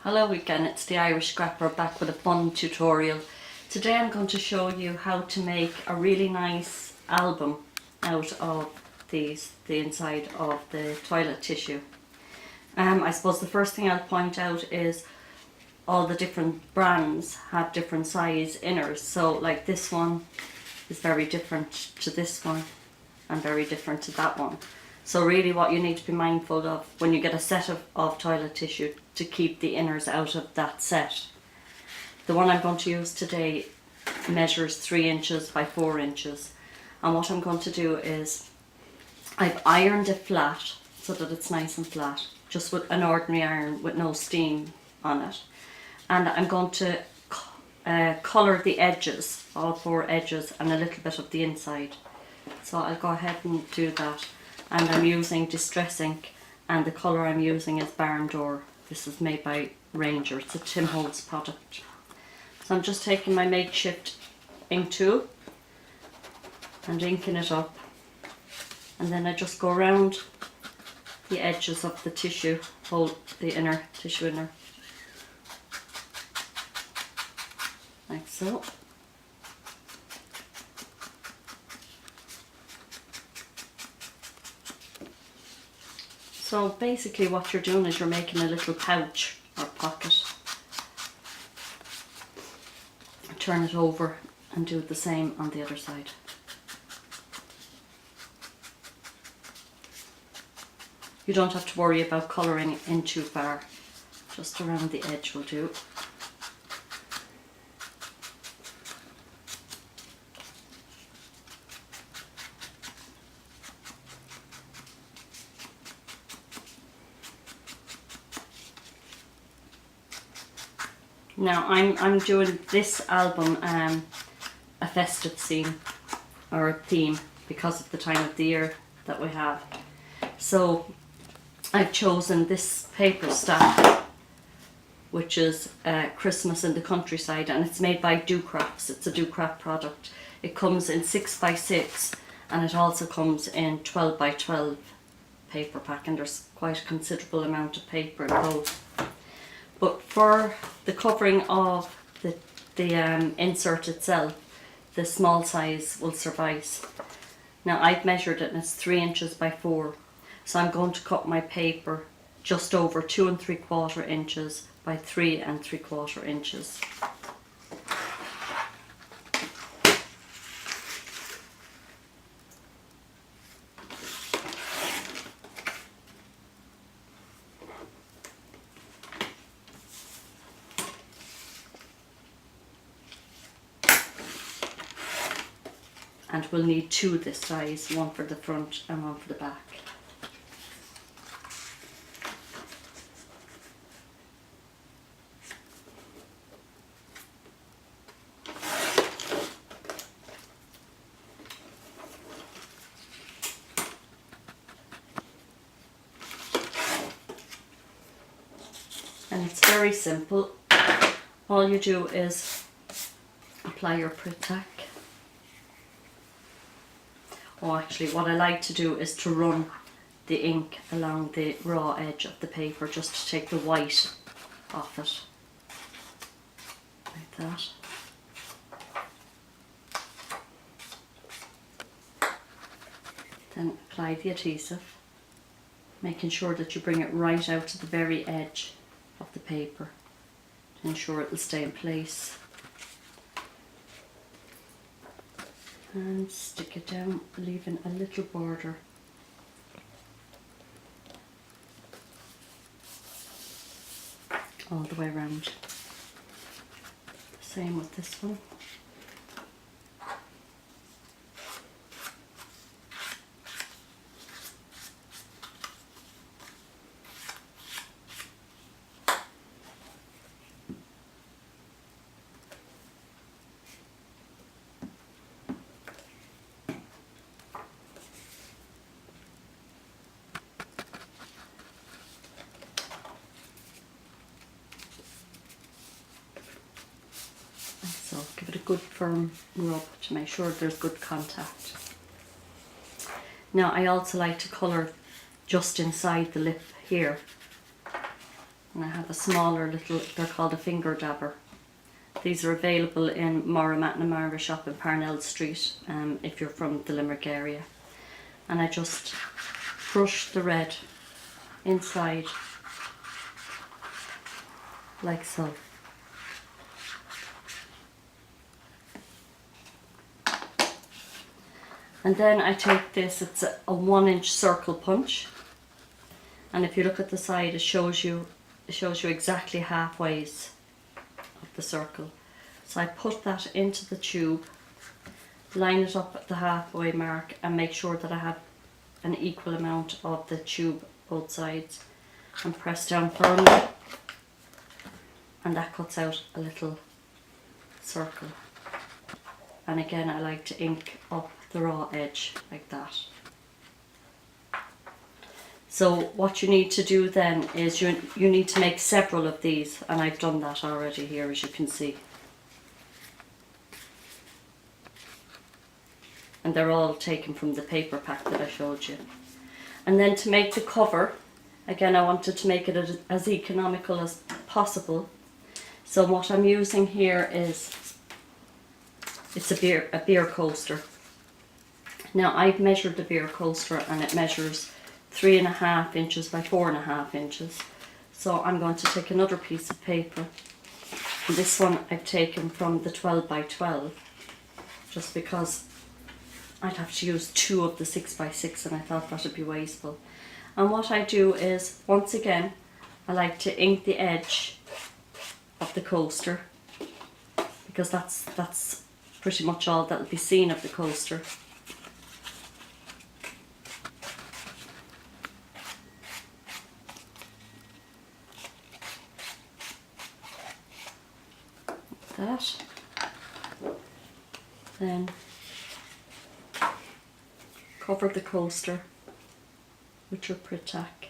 Hello again, it's the Irish Scrapper back with a fun tutorial. Today I'm going to show you how to make a really nice album out of the inside of the toilet tissue. I suppose the first thing I'll point out is all the different brands have different size inners. So like this one is very different to this one and very different to that one. So really what you need to be mindful of when you get a set of toilet tissue to keep the inners out of that set. The one I'm going to use today measures 3 inches by 4 inches, and what I'm going to do is I've ironed it flat so that it's nice and flat, just with an ordinary iron with no steam on it, and I'm going to colour the edges, all 4 edges, and a little bit of the inside. So I'll go ahead and do that, and I'm using Distress ink, and the colour I'm using is Barn Door. This is made by Ranger, it's a Tim Holtz product. So I'm just taking my makeshift ink tool and inking it up, and then I just go around the edges of the tissue, hold the inner tissue inner, like so. So basically what you're doing is you're making a little pouch or pocket. Turn it over and do the same on the other side. You don't have to worry about colouring in too far, just around the edge will do. Now I'm doing this album a festive theme or a theme because of the time of the year that we have. So I've chosen this paper stack, which is Christmas in the Countryside, and it's made by Do Crafts. It's a Do Craft product. It comes in 6 by 6 and it also comes in 12 by 12 paper pack, and there's quite a considerable amount of paper in both. But for the covering of the insert itself, the small size will suffice. Now I've measured it and it's 3 inches by 4. So I'm going to cut my paper just over 2 3/4 inches by 3 3/4 inches. And we'll need 2 this size, one for the front and one for the back. And it's very simple. All you do is apply your Pritt tack. Oh, actually what I like to do is to run the ink along the raw edge of the paper just to take the white off it, like that. Then apply the adhesive, making sure that you bring it right out to the very edge of the paper to ensure it will stay in place. And stick it down, leaving a little border. All the way around. Same with this one. So give it a good firm rub to make sure there's good contact. Now I also like to colour just inside the lip here. And I have a smaller little, they're called a finger dabber. These are available in Moramat Mara shop in Parnell Street, if you're from the Limerick area. And I just brush the red inside like so. And then I take this, it's a 1-inch circle punch, and if you look at the side, it shows you exactly halfways of the circle. So I put that into the tube, line it up at the halfway mark, and make sure that I have an equal amount of the tube both sides, and press down firmly, and that cuts out a little circle. And again, I like to ink up the raw edge like that. So what you need to do then is you need to make several of these, and I've done that already here, as you can see. And they're all taken from the paper pack that I showed you. And then to make the cover, again I wanted to make it as economical as possible. So what I'm using here is, it's a beer coaster. Now I've measured the beer coaster and it measures 3.5 inches by 4.5 inches. So I'm going to take another piece of paper. And this one I've taken from the 12 by 12, just because I'd have to use 2 of the 6 by 6 and I thought that would be wasteful. And what I do is, once again, I like to ink the edge of the coaster, because that's pretty much all that will be seen of the coaster. That. Then cover the coaster with your Pritt tack.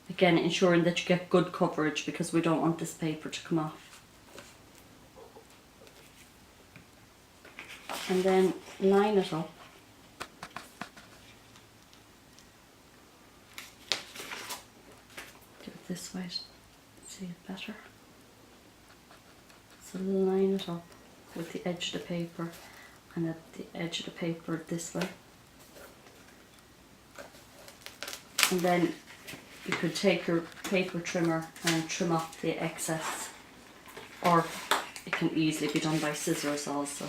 Again, ensuring that you get good coverage, because we don't want this paper to come off. And then line it up. Do it this way, see it better. So line it up with the edge of the paper, and at the edge of the paper this way. And then you could take your paper trimmer and trim off the excess, or it can easily be done by scissors also.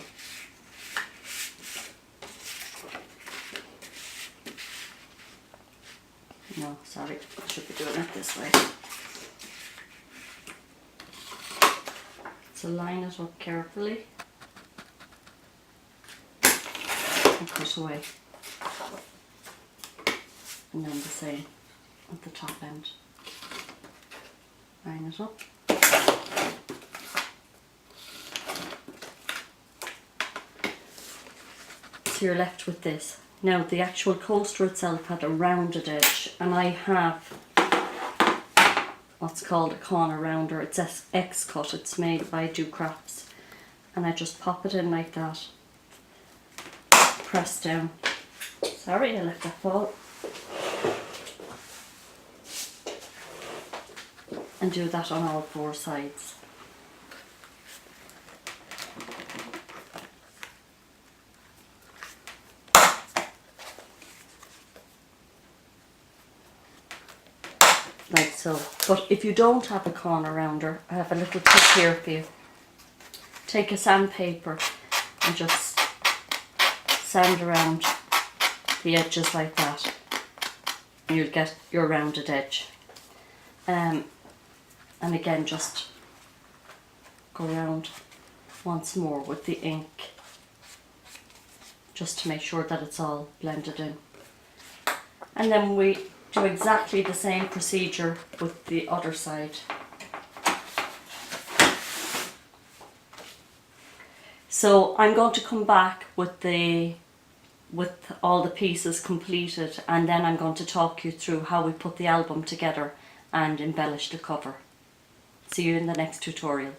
No, sorry, I should be doing it this way. So line it up carefully and cut away. And then the same at the top end. Line it up. So you're left with this. Now the actual coaster itself had a rounded edge, and I have what's called a corner rounder. It's X-cut, it's made by Do Crafts, and I just pop it in like that, press down. Sorry, I let that fall. And do that on all 4 sides. Like so. But if you don't have a corner rounder, I have a little tip here for you. Take a sandpaper and just sand around the edges like that, and you'll get your rounded edge. And again, just go around once more with the ink, just to make sure that it's all blended in. And then we do exactly the same procedure with the other side. So I'm going to come back with all the pieces completed, and then I'm going to talk you through how we put the album together and embellish the cover. See you in the next tutorial.